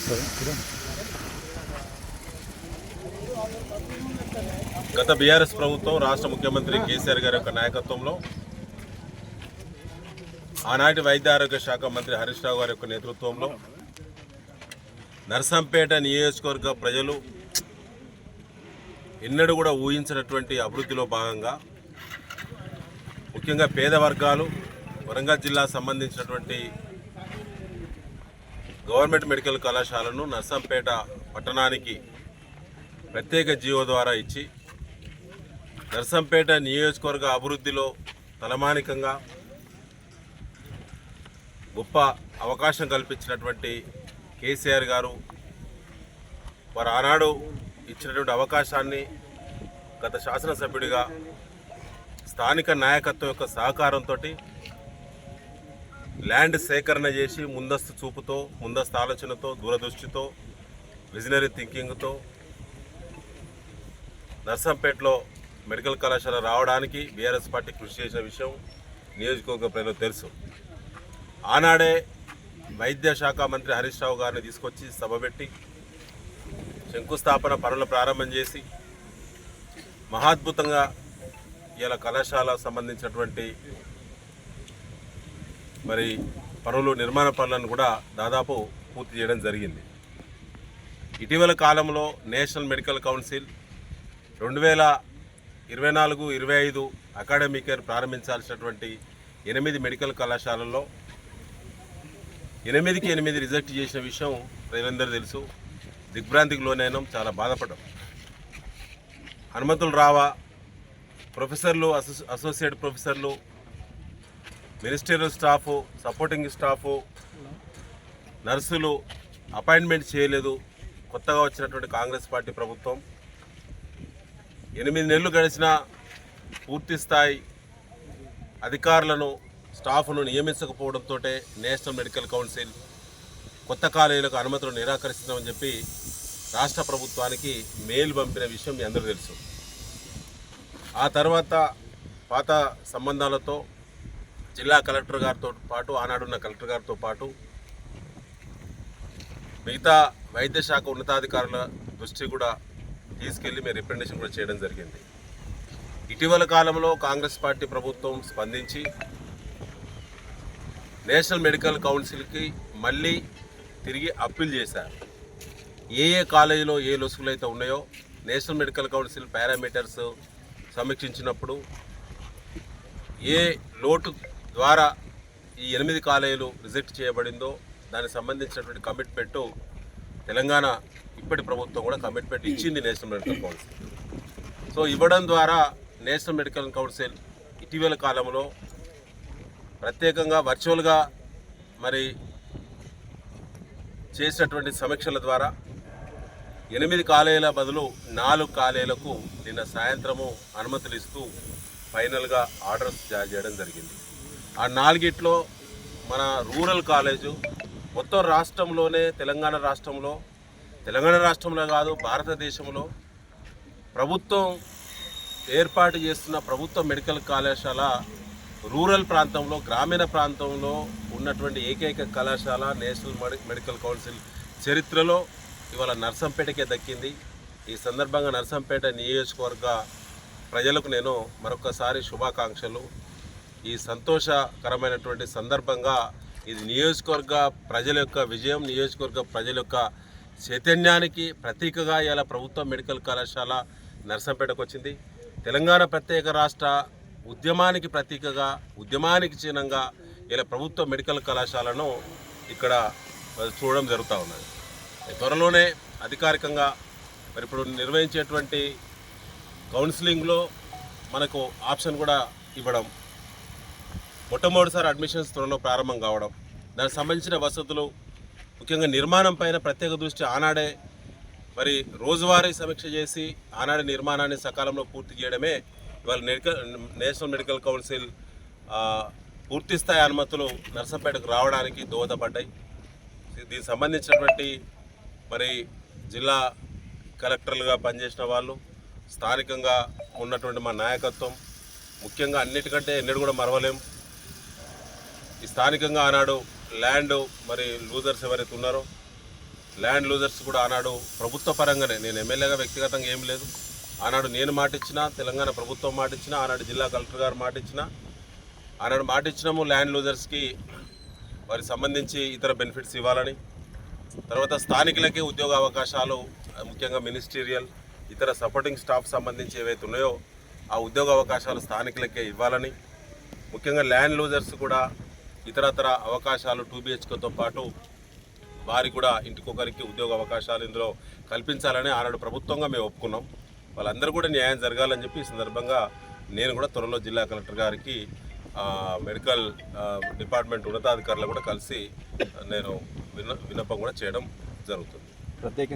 గత బీఆర్ఎస్ ప్రభుత్వం రాష్ట్ర ముఖ్యమంత్రి కేసీఆర్ గారి యొక్క నాయకత్వంలో ఆనాటి వైద్య ఆరోగ్య శాఖ మంత్రి హరీష్ రావు గారి యొక్క నేతృత్వంలో నర్సంపేట నియోజకవర్గ ప్రజలు ఎన్నడూ కూడా ఊహించినటువంటి అభివృద్ధిలో భాగంగా ముఖ్యంగా పేద వర్గాలు వరంగల్ జిల్లా సంబంధించినటువంటి గవర్నమెంట్ మెడికల్ కళాశాలను నర్సంపేట పట్టణానికి ప్రత్యేక జీవో ద్వారా ఇచ్చి నర్సంపేట నియోజకవర్గ అభివృద్ధిలో తలమానికంగా గొప్ప అవకాశం కల్పించినటువంటి కేసీఆర్ గారు వారు ఆనాడు ఇచ్చినటువంటి అవకాశాన్ని గత శాసనసభ్యుడిగా స్థానిక నాయకత్వం యొక్క సహకారంతో ల్యాండ్ సేకరణ చేసి ముందస్తు చూపుతో ముందస్తు ఆలోచనతో దూరదృష్టితో విజనరీ థింకింగ్తో నర్సంపేటలో మెడికల్ కళాశాల రావడానికి బీఆర్ఎస్ పార్టీ కృషి చేసిన విషయం నియోజకవర్గ ప్రజలకు తెలుసు. ఆనాడే వైద్య శాఖ మంత్రి హరీష్ రావు గారిని తీసుకొచ్చి సభ పెట్టి శంకుస్థాపన పనులు ప్రారంభం చేసి మహాద్భుతంగా ఇలా కళాశాల సంబంధించినటువంటి మరి పనులు నిర్మాణ పనులను కూడా దాదాపు పూర్తి చేయడం జరిగింది. ఇటీవల కాలంలో national medical council 2024-25 academic year ప్రారంభించాల్సినటువంటి 8 మెడికల్ కళాశాలల్లో 8కి 8 రిజెక్ట్ చేసిన విషయం ప్రజలందరూ తెలుసు. దిగ్భ్రాంతికి లోనైనాం, చాలా బాధపడ్డాం. అనుమతులు రావా, ప్రొఫెసర్లు అసోసియేట్ ప్రొఫెసర్లు మినిస్టీరియల్ స్టాఫ్ సపోర్టింగ్ స్టాఫ్ నర్సులు అపాయింట్మెంట్ చేయలేదు. కొత్తగా వచ్చినటువంటి కాంగ్రెస్ పార్టీ ప్రభుత్వం 8 నెలలు గడిచిన పూర్తి స్థాయి అధికారులను స్టాఫ్ను నియమించకపోవడంతో నేషనల్ మెడికల్ కౌన్సిల్ కొత్త కాలేజీలకు అనుమతులు నిరాకరిస్తున్నామని చెప్పి రాష్ట్ర ప్రభుత్వానికి మెయిల్ పంపిన విషయం మీ అందరూ తెలుసు. ఆ తర్వాత పాత సంబంధాలతో జిల్లా కలెక్టర్ గారితో పాటు ఆనాడున్న కలెక్టర్ గారితో పాటు మిగతా వైద్య శాఖ ఉన్నతాధికారుల దృష్టి కూడా తీసుకెళ్లి మేము రిప్రజెంటేషన్ కూడా చేయడం జరిగింది. ఇటీవల కాలంలో కాంగ్రెస్ పార్టీ ప్రభుత్వం స్పందించి నేషనల్ మెడికల్ కౌన్సిల్కి మళ్ళీ తిరిగి అప్పీల్ చేశారు. ఏ కాలేజీలో ఏ లొసుగులు అయితే ఉన్నాయో నేషనల్ మెడికల్ కౌన్సిల్ పారామీటర్స్ సమీక్షించినప్పుడు ఏ లోటు ద్వారా ఈ 8 కాలేజీలు రిజెక్ట్ చేయబడిందో దానికి సంబంధించినటువంటి కమిట్మెంటు తెలంగాణ ఇప్పటి ప్రభుత్వం కూడా కమిట్మెంట్ ఇచ్చింది నేషనల్ మెడికల్ కౌన్సిల్. సో ఇవ్వడం ద్వారా నేషనల్ మెడికల్ కౌన్సిల్ ఇటీవల కాలంలో ప్రత్యేకంగా వర్చువల్గా మరి చేసినటువంటి సమీక్షల ద్వారా 8 కాలేజీల బదులు 4 కాలేజీలకు నిన్న సాయంత్రము అనుమతులు ఇస్తూ ఫైనల్గా ఆర్డర్స్ జారీ చేయడం జరిగింది. ఆ 4గిట్లో మన రూరల్ కాలేజు మొత్తం రాష్ట్రంలోనే తెలంగాణ రాష్ట్రంలో కాదు భారతదేశంలో ప్రభుత్వం ఏర్పాటు చేస్తున్న ప్రభుత్వ మెడికల్ కళాశాల రూరల్ ప్రాంతంలో గ్రామీణ ప్రాంతంలో ఉన్నటువంటి ఏకైక కళాశాల నేషనల్ మెడికల్ కౌన్సిల్ చరిత్రలో ఇవాళ నర్సంపేటకే దక్కింది. ఈ సందర్భంగా నర్సంపేట నియోజకవర్గ ప్రజలకు నేను మరొకసారి శుభాకాంక్షలు. ఈ సంతోషకరమైనటువంటి సందర్భంగా ఇది నియోజకవర్గ ప్రజల యొక్క విజయం, నియోజకవర్గ ప్రజల యొక్క చైతన్యానికి ప్రతీకగా ఇలా ప్రభుత్వ మెడికల్ కళాశాల నర్సంపేటకు వచ్చింది. తెలంగాణ ప్రత్యేక రాష్ట్ర ఉద్యమానికి ప్రతీకగా, ఉద్యమానికి చిహ్నంగా ఇలా ప్రభుత్వ మెడికల్ కళాశాలను ఇక్కడ చూడడం జరుగుతూ ఉన్నది. త్వరలోనే అధికారికంగా మరి ఇప్పుడు నిర్వహించేటువంటి కౌన్సిలింగ్లో మనకు ఆప్షన్ కూడా ఇవ్వడం, మొట్టమొదటిసారి అడ్మిషన్స్ త్వరలో ప్రారంభం కావడం, దానికి సంబంధించిన వసతులు ముఖ్యంగా నిర్మాణం పైన ప్రత్యేక దృష్టి ఆనాడే మరి రోజువారీ సమీక్ష చేసి ఆనాడే నిర్మాణాన్ని సకాలంలో పూర్తి చేయడమే ఇవాళ నేషనల్ మెడికల్ కౌన్సిల్ పూర్తిస్థాయి అనుమతులు నర్సంపేటకు రావడానికి దోహదపడ్డాయి. దీనికి సంబంధించినటువంటి మరి జిల్లా కలెక్టర్లుగా పనిచేసిన వాళ్ళు, స్థానికంగా ఉన్నటువంటి మా నాయకత్వం, ముఖ్యంగా అన్నిటికంటే ఎన్నడూ కూడా మరవలేం ఈ స్థానికంగా ఆనాడు ల్యాండ్ మరి లూజర్స్ ఎవరైతే ఉన్నారో ల్యాండ్ లూజర్స్ కూడా ఆనాడు ప్రభుత్వ పరంగానే, నేను ఎమ్మెల్యేగా వ్యక్తిగతంగా ఏం లేదు, ఆనాడు నేను మాటిచ్చిన, తెలంగాణ ప్రభుత్వం మాటిచ్చిన, ఆనాడు జిల్లా కలెక్టర్ గారు మాటిచ్చిన, ఆనాడు మాటిచ్చినాము ల్యాండ్ లూజర్స్కి వారికి సంబంధించి ఇతర బెనిఫిట్స్ ఇవ్వాలని. తర్వాత స్థానికులకే ఉద్యోగ అవకాశాలు, ముఖ్యంగా మినిస్టీరియల్ ఇతర సపోర్టింగ్ స్టాఫ్ సంబంధించి ఏవైతే ఉన్నాయో ఆ ఉద్యోగ అవకాశాలు స్థానికులకే ఇవ్వాలని, ముఖ్యంగా ల్యాండ్ లూజర్స్ కూడా ఇతరతర అవకాశాలు 2BHKతో పాటు వారికి కూడా ఇంటికొకరికి ఉద్యోగ అవకాశాలు ఇందులో కల్పించాలని ఆనాడు ప్రభుత్వంగా మేము ఒప్పుకున్నాం. వాళ్ళందరూ కూడా న్యాయం జరగాలని చెప్పి ఈ సందర్భంగా నేను కూడా త్వరలో జిల్లా కలెక్టర్ గారికి మెడికల్ డిపార్ట్మెంట్ ఉన్నతాధికారులు కూడా కలిసి నేను విన్నపం కూడా చేయడం జరుగుతుంది.